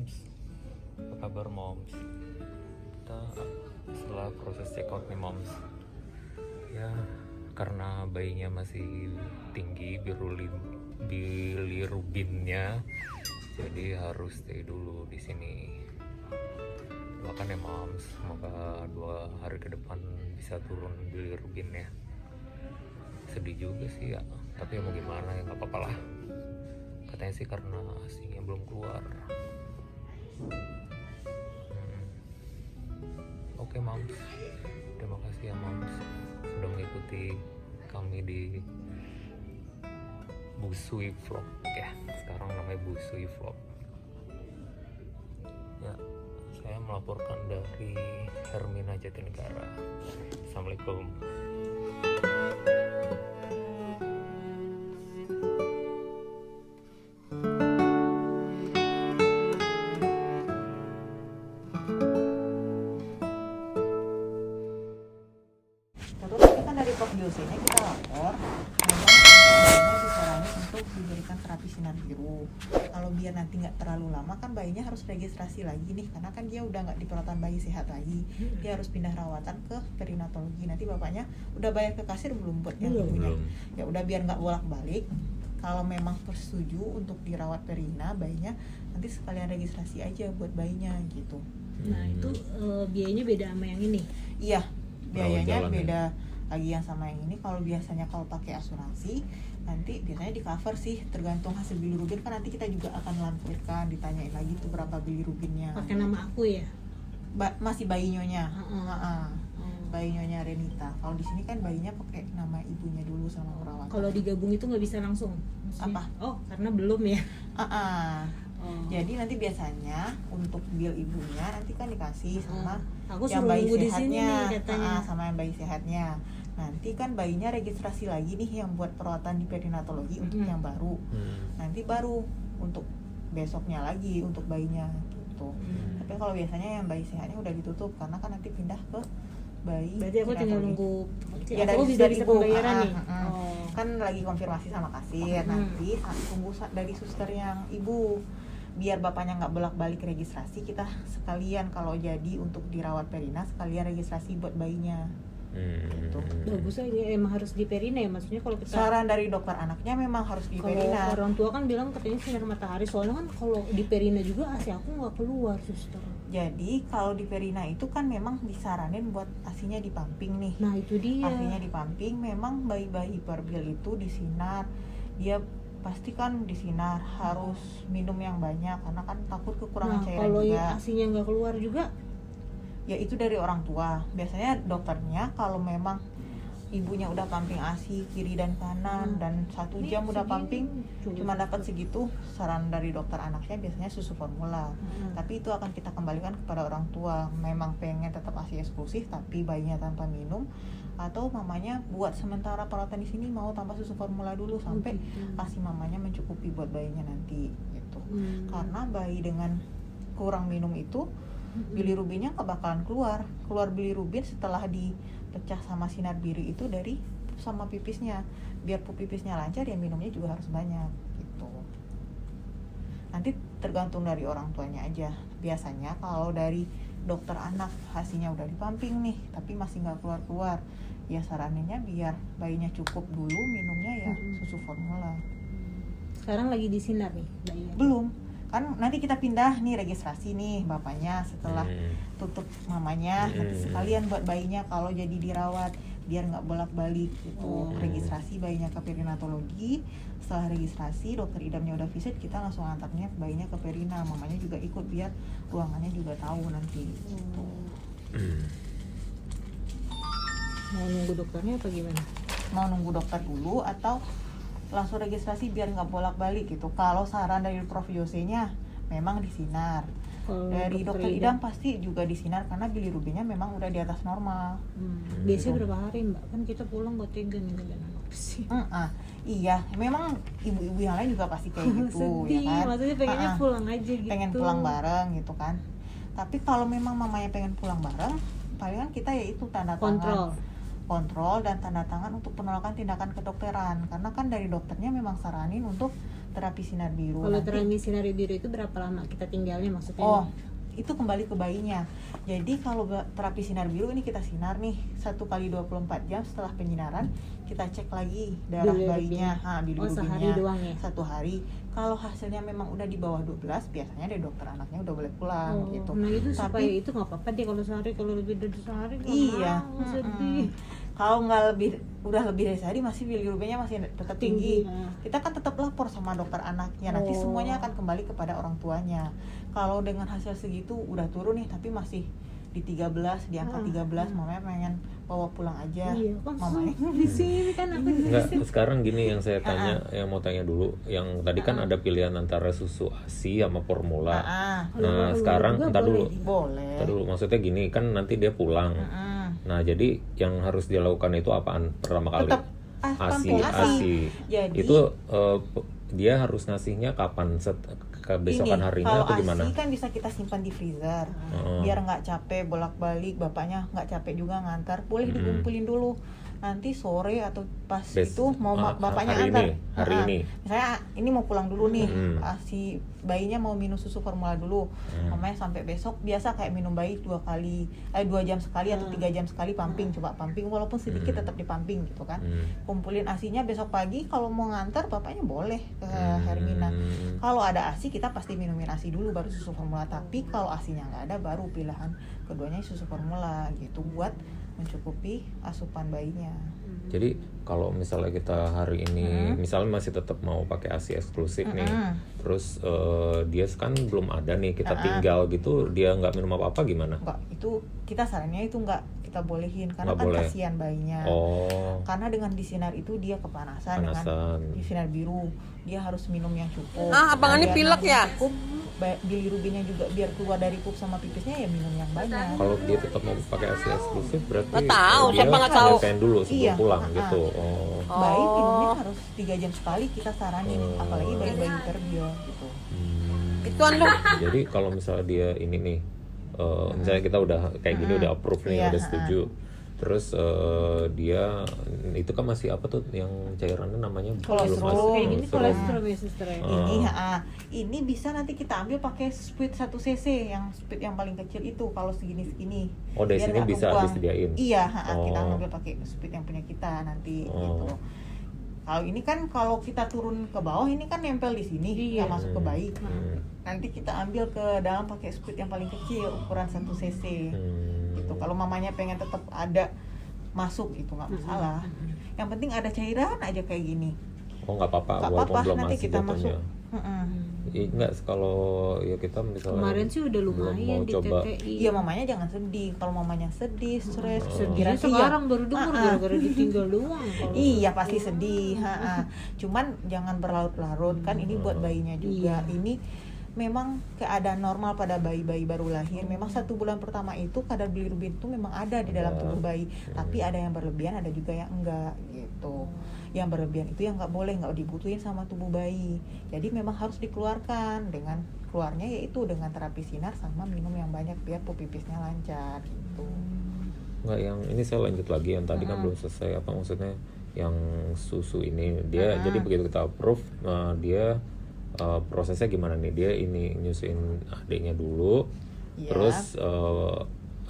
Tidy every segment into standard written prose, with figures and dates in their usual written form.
moms, apa kabar moms? Kita setelah proses check out nih moms, ya karena bayinya masih tinggi bilirubinnya, jadi harus stay dulu di sini. Doakan ya moms, semoga 2 hari ke depan bisa turun bilirubinnya. Sedih juga sih ya, tapi mau gimana ya, nggak apa-apa lah. Katanya sih karena asinya belum keluar. Oke moms, terima kasih ya moms sudah mengikuti kami di Busui Vlog ya, sekarang namanya Busui Vlog ya. Saya melaporkan dari Hermina Jatinegara. Assalamualaikum. Dari Prof. Yosenya kita lapor, memang disaranin untuk diberikan terapi sinar biru. Kalau biar nanti nggak terlalu lama kan bayinya harus registrasi lagi nih, karena kan dia udah nggak di perawatan bayi sehat lagi, dia harus pindah rawatan ke perinatologi. Nanti bapaknya udah bayar ke kasir belum buat yang ibunya? Ya udah biar nggak bolak-balik. Kalau memang setuju untuk dirawat perina bayinya, nanti sekalian registrasi aja buat bayinya gitu. Nah itu biayanya beda sama yang ini? Iya, biayanya beda lagi yang sama yang ini. Kalau biasanya kalau pakai asuransi nanti biasanya di cover sih, tergantung hasil bilirubin kan nanti kita juga akan lampirkan, ditanyain lagi tuh berapa bilirubinnya. Pakai nama aku ya? Masih bayi nyonya. Bayi nyonya Renita. Kalau di sini kan bayinya pakai nama ibunya dulu sama perawat. Kalau digabung itu nggak bisa langsung? Apa? Oh karena belum ya? Jadi nanti biasanya untuk bil ibunya nanti kan dikasih sama aku yang bayi sehatnya sehatnya, katanya. sama yang bayi sehatnya. Nanti kan bayinya registrasi lagi nih yang buat perawatan di perinatologi untuk yang baru. Nanti baru untuk besoknya lagi untuk bayinya gitu. Tapi kalau biasanya yang bayi sehatnya udah ditutup karena kan nanti pindah ke bayi. Berarti aku tinggal nunggu. Ya aku dari bisa ibu pembayaran nih. Kan lagi konfirmasi sama kasir. Nanti tunggu dari suster yang ibu, biar bapaknya nggak bolak-balik registrasi, kita sekalian kalau jadi untuk dirawat perina sekalian registrasi buat bayinya. Gitu. Bagus aja, emang harus di perina ya, maksudnya kalau kita saran dari dokter anaknya memang harus di perina. Kalau orang tua kan bilang katanya sinar matahari, soalnya kan kalau di perina juga asi aku nggak keluar suster. Jadi kalau di perina itu kan memang disaranin buat asinya dipamping nih. Nah itu dia. Asinya dipamping, memang bayi-bayi hiperbil itu disinar, dia pasti kan disinar harus minum yang banyak karena kan takut kekurangan cairan kalau juga. Kalau asinya nggak keluar juga? Ya itu dari orang tua. Biasanya dokternya kalau memang ibunya udah pumping ASI kiri dan kanan dan 1 jam udah pumping cuma dapat segitu, saran dari dokter anaknya biasanya susu formula. Tapi itu akan kita kembalikan kepada orang tua. Memang pengen tetap ASI eksklusif tapi bayinya tanpa minum, atau mamanya buat sementara perawatan di sini mau tambah susu formula dulu sampai ASI mamanya mencukupi buat bayinya nanti gitu. Karena bayi dengan kurang minum itu bilirubinnya nggak bakalan keluar bilirubin setelah dipecah sama sinar biru itu dari sama pipisnya. Biar pipisnya lancar ya minumnya juga harus banyak gitu. Nanti tergantung dari orang tuanya aja. Biasanya kalau dari dokter anak hasilnya udah dipamping nih tapi masih nggak keluar, ya saraninnya biar bayinya cukup dulu minumnya ya susu formula. Sekarang lagi di sinar nih bayinya? Belum, kan nanti kita pindah nih registrasi nih bapaknya setelah tutup mamanya, nanti sekalian buat bayinya kalau jadi dirawat biar nggak bolak-balik gitu. Registrasi bayinya ke perinatologi, setelah registrasi dokter idamnya udah visit, kita langsung antarnya bayinya ke perina, mamanya juga ikut biar ruangannya juga tahu nanti gitu. Mau nunggu dokternya apa gimana? Mau nunggu dokter dulu atau langsung registrasi biar nggak bolak-balik gitu. Kalau saran dari Prof. Yosenya memang disinar. Dari dokter idam pasti juga disinar karena bilirubinnya memang udah di atas normal. Biasanya berapa hari mbak? Kan kita pulang buat tiga nih apa sih? Iya, memang ibu-ibu yang lain juga pasti kayak gitu. Sedih, ya kan? Maksudnya pengennya pulang aja gitu. Pengen pulang bareng gitu kan. Tapi kalau memang mamanya pengen pulang bareng, palingan kita yaitu tanda tangan kontrol dan tanda tangan untuk penolakan tindakan kedokteran. Karena kan dari dokternya memang saranin untuk terapi sinar biru. Kalau Nanti- terapi sinar biru itu berapa lama kita tinggalnya maksudnya? Oh, itu kembali ke bayinya. Jadi kalau terapi sinar biru ini kita sinar nih 1 kali 24 jam setelah penyinaran, kita cek lagi darah bayinya, Sehari bilirubinnya. doang ya? 1 hari. Kalau hasilnya memang udah di bawah 12, biasanya dari dokter anaknya udah boleh pulang gitu. Nah itu Tapi- supaya itu nggak apa-apa deh kalau sehari, kalau lebih dari sehari nggak Iya, mau, sedih. Kalau nggak udah lebih dari sehari masih bilirubinnya masih tetap tinggi. Kita kan tetap lapor sama dokter anaknya. Nanti semuanya akan kembali kepada orang tuanya. Kalau dengan hasil segitu udah turun nih tapi masih di 13, di angka 13, mamanya pengen bawa pulang aja. Iya, kan Mamanya di sini kan aku di Enggak, sekarang gini yang saya tanya, yang mau tanya dulu, yang tadi kan ada pilihan antara susu ASI sama formula. Nah, sekarang entar dulu. boleh. Entar dulu, maksudnya gini, kan nanti dia pulang. Nah, jadi yang harus dia lakukan itu apaan pertama kali? Tetap ASI, pamping ASI. ASI. Jadi Itu dia harus ngasihnya kapan? Kebesokan ini, harinya kalau atau gimana? ASI kan bisa kita simpan di freezer, biar nggak capek bolak-balik, bapaknya nggak capek juga ngantar. Boleh dikumpulin dulu. Nanti sore atau pas itu mau bapaknya hari antar. hari ini. Misalnya ini mau pulang dulu nih, si bayinya mau minum susu formula dulu, mamanya sampai besok biasa kayak minum bayi 2 jam sekali atau 3 jam sekali pumping, coba pumping walaupun sedikit tetap dipumping gitu kan. Kumpulin ASI-nya besok pagi, kalau mau ngantar bapaknya boleh ke Hermina. Kalau ada ASI kita pasti minumin ASI dulu baru susu formula, tapi kalau ASI-nya nggak ada baru pilihan keduanya susu formula gitu buat mencukupi asupan bayinya. Jadi kalau misalnya kita hari ini misalnya masih tetap mau pakai ASI eksklusif nih, terus dia kan belum ada nih, kita tinggal gitu, dia nggak minum apa-apa gimana? Enggak, itu kita sarannya itu nggak kita bolehin karena Nggak kan boleh. kasihan bayinya. Karena dengan disinar itu dia kepanasan. Dengan disinar biru dia harus minum yang cukup. Abangannya Biar pilek ya? cukup, bilirubinnya juga biar keluar dari pup sama pipisnya ya minum yang banyak. Kalau dia tetap mau pakai ASI eksklusif berarti Nggak tahu, dia siapa nggak tahu. nyelesain dulu sebelum Iya, pulang gitu. Bayi minumnya harus 3 jam sekali kita saranin, apalagi bayi-bayi terbiol gitu. Itu anu Jadi kalau misalnya dia ini nih, misalnya kita udah kayak gini udah approve nih, Iya, udah setuju. Terus dia itu kan masih apa tuh yang cairannya namanya Kolesterol. kayak gini kolesterol ya suster ya. Ini bisa nanti kita ambil pakai speed 1 cc yang speed yang paling kecil itu kalau segini-segini. Oh, dari Biar sini nggak bisa kebuang. disediain? Iya, kita ambil pakai speed yang punya kita nanti gitu. Kalau ini kan kalau kita turun ke bawah ini kan nempel di sini, nggak masuk ke bayi. Nanti kita ambil ke dalam pakai speed yang paling kecil ukuran 1 cc. Gitu. Kalau mamanya pengen tetap ada masuk itu nggak masalah. Yang penting ada cairan aja kayak gini. Oh, nggak apa-apa, Nggak walaupun apa-apa, belum nanti masih kita jatuhnya. Enggak, kalau ya kita misalnya Kemarin sih udah belum lumayan mau di coba. TTI. Iya, mamanya jangan sedih. Kalau mamanya sedih, stres, Sedih berarti sekarang ya, baru dengar gara-gara ditinggal doang. Kalau iya pasti sedih. Cuman jangan berlarut-larut kan ini buat bayinya juga. Ini memang keadaan normal pada bayi-bayi baru lahir. Memang 1 bulan pertama itu kadar bilirubin itu memang ada di dalam tubuh bayi. Tapi ada yang berlebihan, ada juga yang enggak gitu. Yang berlebihan itu yang nggak dibutuhin sama tubuh bayi. Jadi memang harus dikeluarkan. Dengan keluarnya yaitu dengan terapi sinar sama minum yang banyak biar pipisnya lancar gitu. Enggak, yang ini saya lanjut lagi yang tadi kan belum selesai, apa maksudnya yang susu ini dia jadi begitu kita approve dia prosesnya gimana nih, dia ini nyusuin adiknya dulu, terus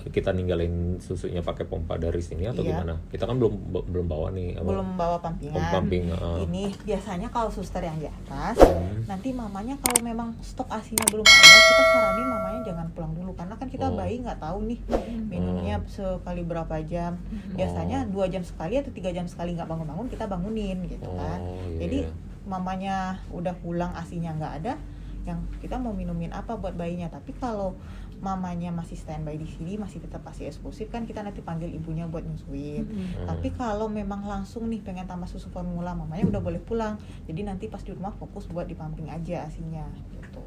kita ninggalin susunya pakai pompa dari sini atau gimana? Kita kan belum bawa nih belum bawa pumpingan. Pumping, Ini biasanya kalau suster yang di atas, nanti mamanya kalau memang stok ASI-nya belum ada, kita saranin mamanya jangan pulang dulu karena kan kita bayi nggak tahu nih minumnya sekali berapa jam. Biasanya 2 jam sekali atau 3 jam sekali nggak bangun-bangun kita bangunin gitu kan. Jadi mamanya udah pulang ASI-nya nggak ada, yang kita mau minumin apa buat bayinya. Tapi kalau mamanya masih standby di sini, masih tetap ASI eksklusif kan kita nanti panggil ibunya buat nyusuin. Tapi kalau memang langsung nih pengen tambah susu formula, mamanya udah boleh pulang. Jadi nanti pas di rumah fokus buat dipumping aja ASI-nya gitu.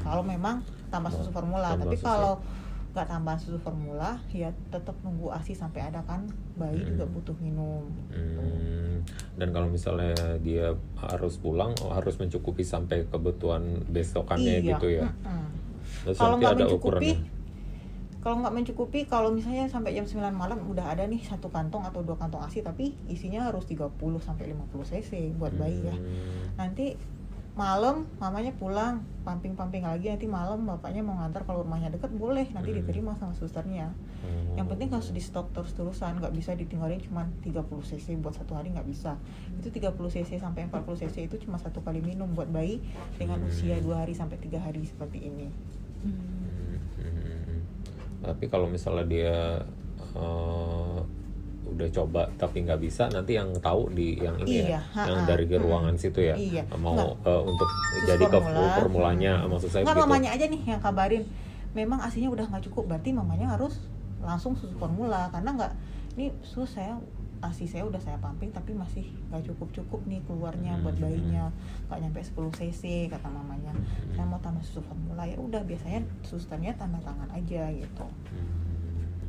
Kalau memang tambah susu formula, tapi kalau nggak tambah susu formula ya tetap nunggu ASI sampai ada kan, bayi juga butuh minum. Dan kalau misalnya dia harus pulang, harus mencukupi sampai kebutuhan besokannya gitu ya. Terus Kalau nanti nggak ada mencukupi, ukurannya. Kalau nggak mencukupi, kalau misalnya sampai jam 9 malam udah ada nih 1 kantong atau 2 kantong ASI, tapi isinya harus 30 sampai 50 cc buat bayi ya. Nanti malam mamanya pulang, pumping lagi, nanti malam bapaknya mau ngantar, kalau rumahnya deket boleh, nanti diterima sama susternya. Yang penting harus di stok terus-terusan, nggak bisa ditinggalin cuma 30 cc buat 1 hari, nggak bisa. Itu 30 cc sampai 40 cc itu cuma 1 kali minum buat bayi dengan usia 2 hari sampai 3 hari seperti ini. Tapi kalau misalnya dia udah coba tapi nggak bisa, nanti yang tahu di yang ini Iya, ya, yang dari ruangan situ ya, Iya. mau untuk Sus jadi ke formula. formulanya, maksud saya Nggak, begitu. mamanya aja nih yang kabarin memang asinya udah nggak cukup, berarti mamanya harus langsung susu formula, karena nggak, nih asi saya udah saya pumping tapi masih nggak cukup nih keluarnya buat bayinya, nggak nyampe 10 cc kata mamanya, saya mau tambah susu formula. Ya udah, biasanya susternya tanda tangan aja gitu.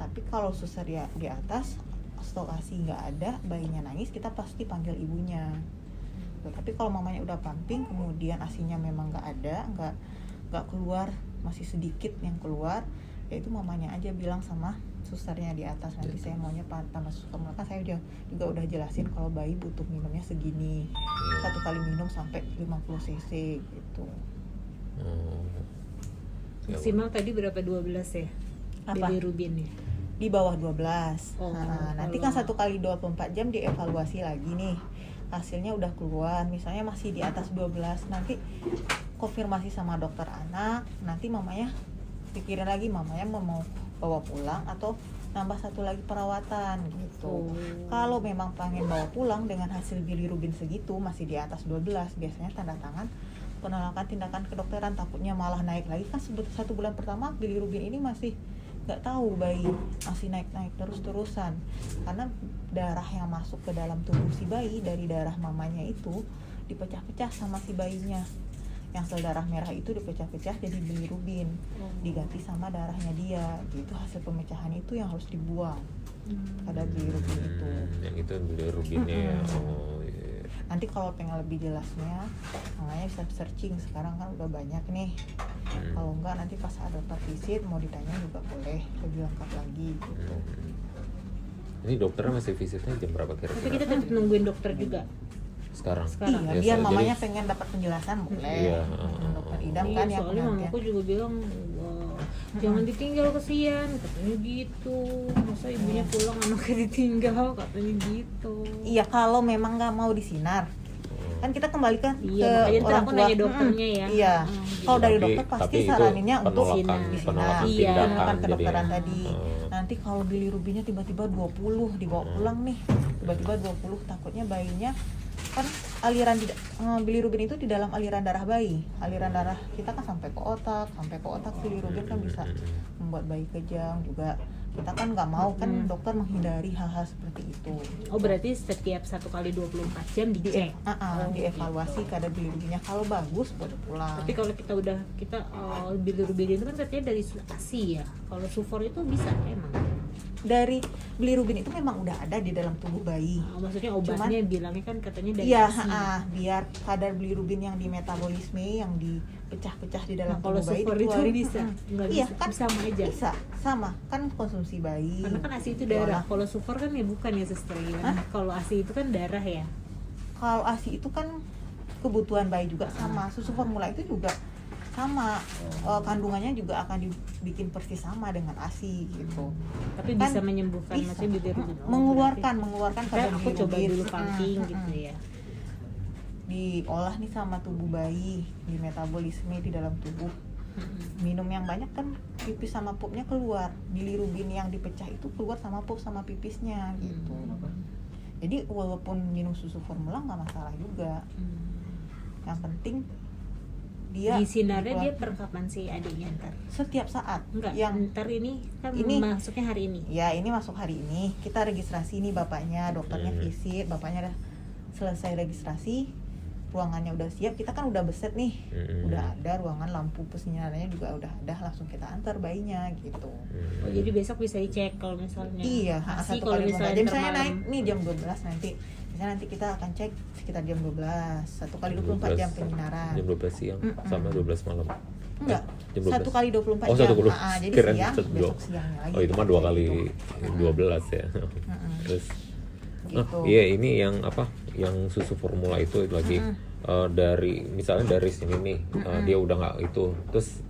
Tapi kalau suster di atas stok asi nggak ada, bayinya nangis, kita pasti panggil ibunya. Tapi kalau mamanya udah pumping kemudian asinya memang nggak ada, nggak keluar, masih sedikit yang keluar, ya itu mamanya aja bilang sama susternya di atas, nanti saya maunya tambah susu formula. Kan saya juga udah jelasin kalau bayi butuh minumnya segini, 1 kali minum sampai 50 cc gitu. Maksimal tadi berapa, 12 ya? Apa? Bilirubin ya? Di bawah 12. Oh, Nanti kan 1 kali 24 jam dievaluasi lagi nih, hasilnya udah keluar, misalnya masih di atas 12, nanti konfirmasi sama dokter anak, nanti mamanya pikirin lagi mamanya mau bawa pulang atau nambah 1 lagi perawatan gitu. Kalau memang pengen bawa pulang dengan hasil bilirubin segitu masih di atas 12, biasanya tanda tangan penolakan tindakan kedokteran, takutnya malah naik lagi. Kan 1 bulan pertama bilirubin ini masih nggak tahu bayi, masih naik terus-terusan, karena darah yang masuk ke dalam tubuh si bayi dari darah mamanya itu dipecah-pecah sama si bayinya. Yang sel darah merah itu dipecah-pecah jadi bilirubin, diganti sama darahnya dia gitu. Hasil pemecahan itu yang harus dibuang, ada bilirubin itu. Yang itu bilirubinnya ya. Oh iya. Nanti kalau pengen lebih jelasnya, makanya bisa searching, sekarang kan udah banyak nih. Kalau enggak nanti pas ada dokter visit mau ditanya juga boleh lebih lengkap lagi gitu. Ini dokternya masih visitnya jam berapa Tapi kira-kira? kita tetap nungguin dokter juga Sekarang. Iya, Ya, biar jadi- mamanya pengen dapat penjelasan boleh. Iya, Dokter Idam Iya, kan yang soalnya pengertian. mamaku juga bilang, "Wah, jangan ditinggal, kesian," katanya gitu. Masa ibunya pulang anaknya ditinggal, katanya gitu. Iya, kalau memang nggak mau disinar, kan kita kembalikan Iya, ke makanya ntar orang aku tua. nanya dokternya ya. Iya, kalau dari Tapi- dokter pasti tapi itu saraninnya untuk penolakan disinar. Iya. tindakan Penolakan kedokteran jadinya. tadi. Nanti kalau bilirubinnya tiba-tiba 20 dibawa pulang nih, tiba-tiba 20, takutnya bayinya kan bilirubin itu di dalam aliran darah bayi. Aliran darah kita kan sampai ke otak bilirubin kan bisa membuat bayi kejang juga. Kita kan nggak mau kan, dokter menghindari hal-hal seperti itu. Oh, berarti setiap 1 kali 24 jam dicek. Dievaluasi kadar bilirubinnya, kalau bagus boleh pulang. Tapi kalau kita bilirubin itu kan katanya dari ASI ya. Kalau sufor itu bisa emang. Dari bilirubin itu memang udah ada di dalam tubuh bayi. Maksudnya obatnya bilangnya kan katanya dari Iya, ASI. biar kadar bilirubin yang di metabolisme, yang dipecah-pecah di dalam Nah, kalau tubuh bayi sufor itu dikeluarin. bisa? Nggak Iya, bisa? kan Sama aja? Bisa, sama kan konsumsi bayi. Karena kan ASI itu darah. Kalau sufor kan ya bukan ya, suster ya. Kalau ASI itu kan darah ya. Kalau ASI itu kan kebutuhan bayi juga sama. Susu formula itu juga sama, kandungannya juga akan dibikin persis sama dengan ASI gitu. Tapi Kan bisa menyembuhkan, bisa. maksudnya bilirubin. mengeluarkan Kayak kadar aku coba bilirubin. dulu pumping gitu ya. Diolah nih sama tubuh bayi, di metabolisme di dalam tubuh. Minum yang banyak kan pipis sama pupnya keluar, bilirubin yang dipecah itu keluar sama pup sama pipisnya gitu. Jadi walaupun minum susu formula nggak masalah juga. Yang penting dia Di sinarnya dia dikeluar per kapan sih adiknya ntar? setiap saat. Enggak, Yang ntar ini kan Ini- masuknya hari ini. ya ini masuk hari ini, kita registrasi nih bapaknya, dokternya visit, bapaknya udah selesai registrasi, ruangannya udah siap, kita kan udah beset nih, udah ada ruangan, lampu penyinarannya juga udah ada, langsung kita antar bayinya gitu. Oh, jadi besok bisa dicek kalau misalnya. Iya, ASI satu kalau kali misalnya misalnya ntar naik malam. nih jam 12 nanti. Misalnya nanti kita akan cek sekitar jam 12, 1 kali 24 jam penyinaran. Jam 12 siang sama 12 malam. Enggak, Jam 12. 1 kali 24 Oh, jam. 1 kali. Jadi Kirain siang, satu- besok siangnya lagi. Oh, itu mah 2 kali Gitu. 12 ya. Terus Gitu. iya ini yang apa? Yang susu formula itu lagi dari misalnya dari sini nih dia udah nggak itu terus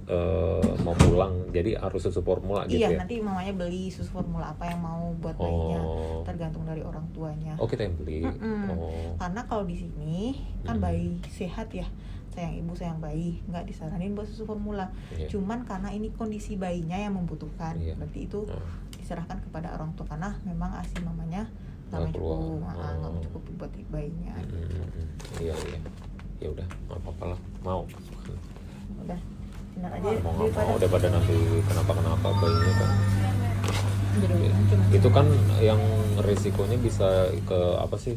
mau pulang jadi harus susu formula gitu Iya, ya. nanti mamanya beli susu formula apa yang mau buat bayinya, Oh. tergantung dari orang tuanya. Oh, kita yang beli. Oh. Karena kalau di sini kan bayi sehat ya, sayang ibu sayang bayi, nggak disaranin buat susu formula. Iya. Cuman karena ini kondisi bayinya yang membutuhkan, Iya. berarti itu Oh. diserahkan kepada orang tua karena memang ASI mamanya Nggak nggak keluar. cukup, nggak Oh. mencukupi buat bayinya. Iya iya. Ya udah, nggak apa-apa lah. Mau. Udah, benar aja Mau daripada nanti kenapa bayinya kan. Beneran, cuma Itu kan yang risikonya bisa ke apa sih?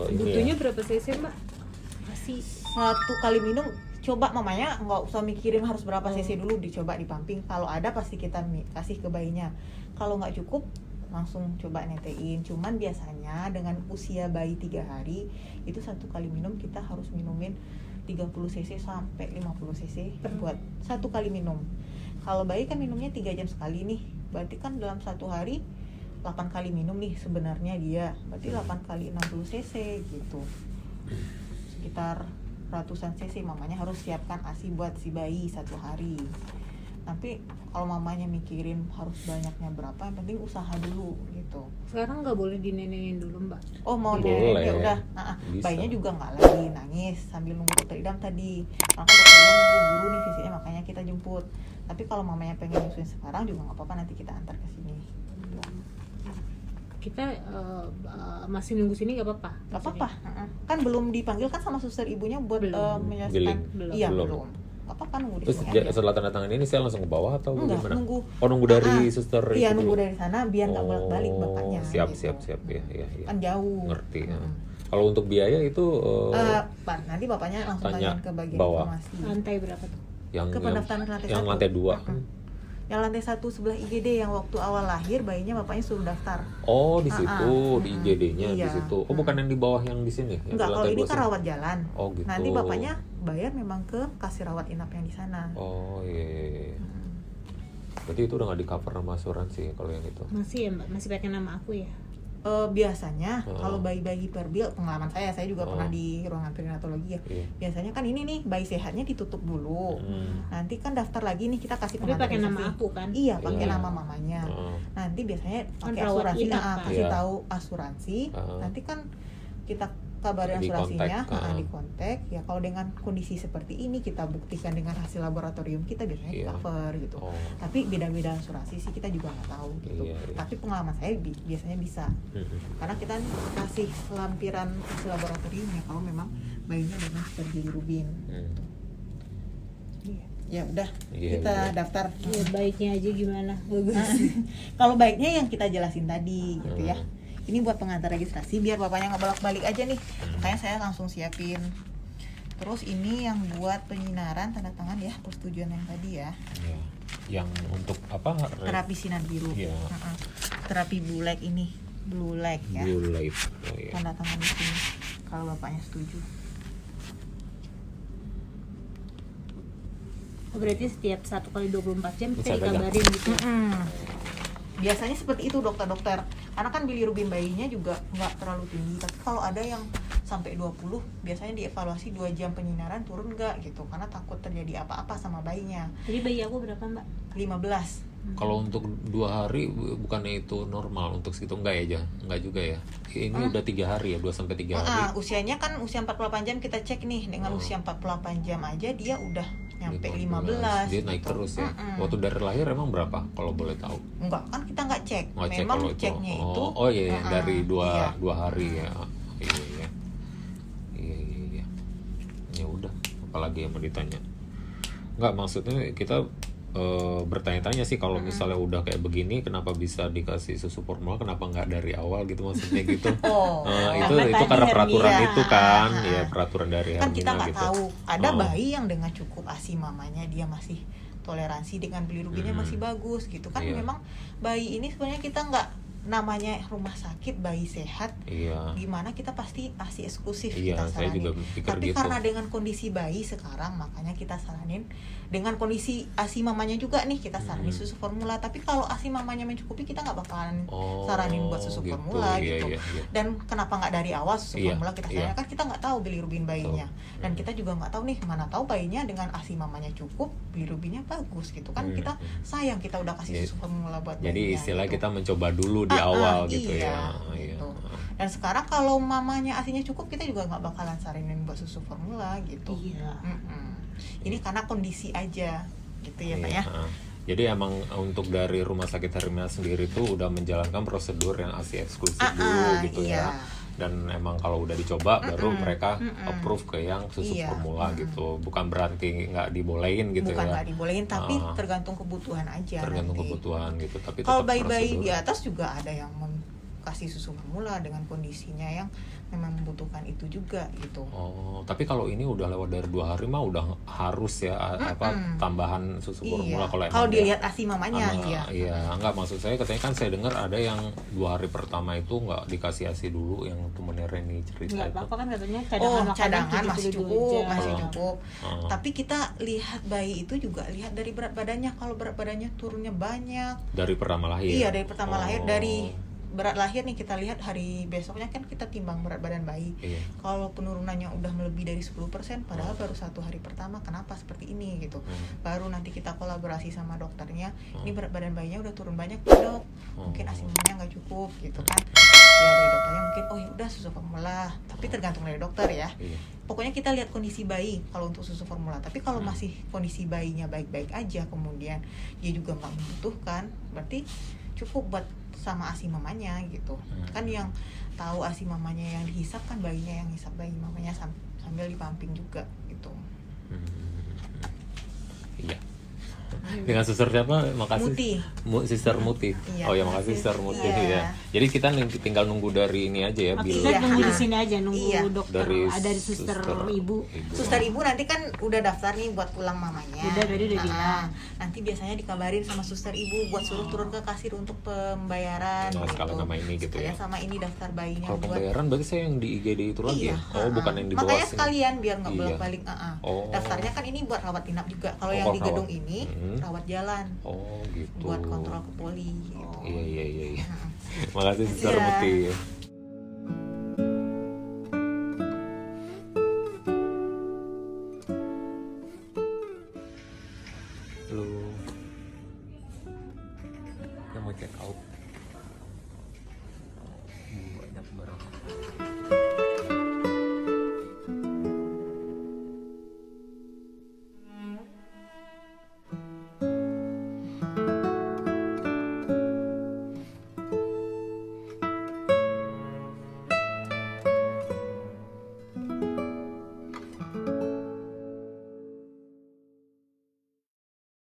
Ini butuhnya ya. berapa cc mbak? Masih 1 kali minum. Coba mamanya nggak usah mikirin harus berapa cc dulu, dicoba di pumping. Kalau ada pasti kita kasih ke bayinya. Kalau nggak cukup langsung coba netein. Cuman biasanya dengan usia bayi 3 hari itu 1 kali minum kita harus minumin 30 cc sampai 50 cc buat 1 kali minum. Kalau bayi kan minumnya 3 jam sekali nih, berarti kan dalam 1 hari 8 kali minum nih sebenarnya dia. Berarti 8 kali 60 cc gitu. Sekitar ratusan cc mamanya harus siapkan ASI buat si bayi 1 hari. Tapi kalau mamanya mikirin harus banyaknya berapa, yang penting usaha dulu gitu. sekarang nggak boleh dinenenin dulu mbak. Oh mau Boleh. ya udah, Bisa. bayinya juga nggak lagi nangis sambil nunggu dokter idam tadi. Maka dokternya buru-buru nih fisiknya, makanya kita jemput. Tapi kalau mamanya pengen nyusuin sekarang juga nggak apa-apa, nanti kita antar ke sini. Kita masih nunggu sini nggak apa-apa. Gak apa-apa, kan belum dipanggil kan sama suster ibunya buat Belum. menyelesaikan. Belum. Iya Belum. belum. Gak apa-apa, nunggu di Terus sini aja. setelah tanda tangan ini saya langsung ke bawah atau Enggak, gimana? nunggu. Oh, nunggu dari suster Iya, itu nunggu dulu. dari sana biar nggak bolak-balik bapaknya. Siap, gitu. siap ya, ya. Kan jauh. Ngerti. Ya. Kalau untuk biaya itu Pak, nanti bapaknya langsung tanya tanyain ke bagian bawah. informasi. Lantai berapa tuh? yang Ke pendaftaran lantai yang 1. lantai 2. Yang lantai 1 sebelah IGD yang waktu awal lahir bayinya bapaknya suruh daftar. Oh, di situ, di IGD-nya di Iya. situ. Oh, bukan yang di bawah yang di sini. Yang Enggak, di kalau lantai ini 2 kan sini. rawat jalan. Oh, gitu. Nanti bapaknya bayar memang ke kasih rawat inap yang di sana. Oh, iya. Berarti itu udah nggak di cover sama asuransi kalau yang itu. Masih ya mbak, masih pakai nama aku ya. Biasanya kalau bayi-bayi perbil, pengalaman saya juga pernah di ruangan perinatologi ya. Iya. Biasanya kan ini nih bayi sehatnya ditutup dulu. Nanti kan daftar lagi nih, kita kasih Tapi pakai nama pengantar aku kan? Iya, pakai Iya. nama mamanya. Nanti biasanya Kan pakai rawat asuransi, inap, kan? kasih Iya. tahu asuransi. Nanti kan kita kabarin Di asuransinya, kontak, di kontak. Ya kalau dengan kondisi seperti ini kita buktikan dengan hasil laboratorium kita biasanya Iya. cover gitu. Oh. Tapi beda-beda asuransi sih kita juga nggak tahu gitu. Iya, iya. Tapi pengalaman saya biasanya bisa. Karena kita kasih lampiran hasil laboratorium ya kalau memang bayinya dengan bilirubin. Ya udah, Iya, kita iya. daftar. Ya, baiknya aja gimana? Bagus. Kalau baiknya yang kita jelasin tadi gitu ya. Ini buat pengantar registrasi biar bapaknya nggak bolak-balik aja nih. Makanya saya langsung siapin. Terus ini yang buat penyinaran tanda tangan ya, persetujuan yang tadi ya. Iya. Yang untuk apa? Terapi sinar biru. Iya. Terapi blue light ini, blue light ya. Blue light. Oh, iya. Tanda tangan di sini kalau bapaknya setuju. Berarti setiap 1 kali 24 jam kita Bisa pegang. dikabarin gitu. Biasanya seperti itu dokter-dokter. Karena kan bilirubin bayinya juga nggak terlalu tinggi. Tapi kalau ada yang sampai 20, biasanya dievaluasi 2 jam penyinaran turun nggak gitu. Karena takut terjadi apa-apa sama bayinya. Jadi bayi aku berapa mbak? 15. Kalau untuk 2 hari bukannya itu normal untuk segitu enggak ya, enggak juga ya. Ini udah 3 hari ya, 2 sampai 3 hari. Usianya kan usia 48 jam kita cek nih. Dengan usia 48 jam aja dia udah nyampe 15. Dia naik gitu. terus ya. Waktu dari lahir emang berapa kalau boleh tahu? Enggak, kan kita nggak cek. Nggak cek Memang kalau itu. ceknya itu. Oh iya, dari iya. 2 hari ya. Iya. Iya. Ya udah, apalagi yang mau ditanya? Enggak, maksudnya kita bertanya-tanya sih kalau misalnya udah kayak begini kenapa bisa dikasih susu formula, kenapa nggak dari awal gitu maksudnya gitu. Itu Karena karena tadi peraturan Hermina. itu kan, ya peraturan dari Kan kita Hermina nggak gitu. tahu. Ada bayi yang dengan cukup ASI mamanya dia masih toleransi dengan bilirubinnya masih bagus gitu kan. Iya. Memang bayi ini sebenarnya kita nggak namanya rumah sakit bayi sehat, Iya. gimana kita pasti ASI eksklusif Iya, kita saya saranin. juga pikir Tapi gitu. karena dengan kondisi bayi sekarang, makanya kita saranin dengan kondisi ASI mamanya juga nih kita saranin susu formula. Tapi kalau ASI mamanya mencukupi, kita nggak bakalan saranin buat susu gitu. formula Iya, gitu. iya, iya. Dan kenapa nggak dari awal susu Iya, formula kita iya. saranin? Kan kita nggak tahu bilirubin bayinya, Betul. dan kita juga nggak tahu nih mana tahu bayinya dengan ASI mamanya cukup, bilirubinnya bagus gitu kan. Kita sayang kita udah kasih susu formula buat Jadi bayinya, istilah gitu. kita mencoba dulu di awal gitu iya, ya. gitu. Dan sekarang kalau mamanya asinya cukup, kita juga nggak bakalan saranin buat susu formula gitu. Iya. Ini karena kondisi aja gitu ya Pak ya. Jadi emang untuk dari Rumah Sakit Hermina sendiri tuh udah menjalankan prosedur yang ASI eksklusif dulu gitu iya. ya. Dan emang kalau udah dicoba baru mereka approve ke yang susu Iya. formula gitu. Bukan berarti nggak dibolehin gitu Bukan ya. nggak dibolehin, tapi tergantung kebutuhan aja. Tergantung nanti. kebutuhan gitu. Tapi Kalau tetap bayi-bayi prosedur. di atas juga ada yang kasih susu formula dengan kondisinya yang memang membutuhkan itu juga gitu. Oh, tapi kalau ini udah lewat dari 2 hari mah udah harus ya apa tambahan susu formula Iya. emang Kalau dia- dilihat ASI mamanya, iya. Iya, enggak, maksud saya katanya kan saya dengar ada yang 2 hari pertama itu nggak dikasih ASI dulu, yang temennya Reni cerita Nggak itu. apa-apa kan katanya Oh, makanan cadangan 72 masih jam. cukup, masih Oh. cukup. Oh. Tapi kita lihat bayi itu juga lihat dari berat badannya. Kalau berat badannya turunnya banyak, Dari pertama lahir. iya dari pertama lahir, Oh. dari berat lahir nih kita lihat hari besoknya kan kita timbang berat badan bayi. Iya. Kalau penurunannya udah melebihi dari 10%, padahal baru 1 hari pertama, kenapa seperti ini gitu. Baru nanti kita kolaborasi sama dokternya, ini berat badan bayinya udah turun banyak dok, mungkin ASI mamanya nggak cukup gitu kan. Ya dari dokternya mungkin oh ya udah susu formula, tapi tergantung dari dokter ya. Iya. Pokoknya kita lihat kondisi bayi kalau untuk susu formula. Tapi kalau masih kondisi bayinya baik-baik aja, kemudian dia juga nggak membutuhkan, berarti cukup buat sama ASI mamanya gitu. Kan yang tahu ASI mamanya yang dihisap kan bayinya, yang hisap bayi mamanya sambil dipamping juga gitu. Iya. Dengan suster siapa? Makasih. Muti. Sister Muti. Iya, Oh ya, makasih Sister Muti ya. Jadi kita tinggal nunggu dari ini aja ya, Kita Iya. nunggu di sini aja, nunggu Iya. dokter dari suster ibu. Suster ibu nanti kan udah daftar nih buat pulang mamanya. Udah, tadi udah bilang. Nanti biasanya dikabarin sama suster ibu buat suruh turun ke kasir untuk pembayaran. Nah, gitu. sekalian sama ini gitu Sekalian ya. sama ini daftar bayinya Kalau buat. pembayaran berarti saya yang di IGD itu lagi ya? Oh, bukan yang di bawah Makanya sini. sekalian biar nggak Iya. bolak-balik. Oh. Daftarnya kan ini buat rawat inap juga. Kalau Oh, yang di rawat. gedung ini rawat jalan Oh, gitu. buat kontrol ke poli. Gitu. Iya. Makasih Sister Iya. Muti. Halo. Kita mau check out. Banyak barang.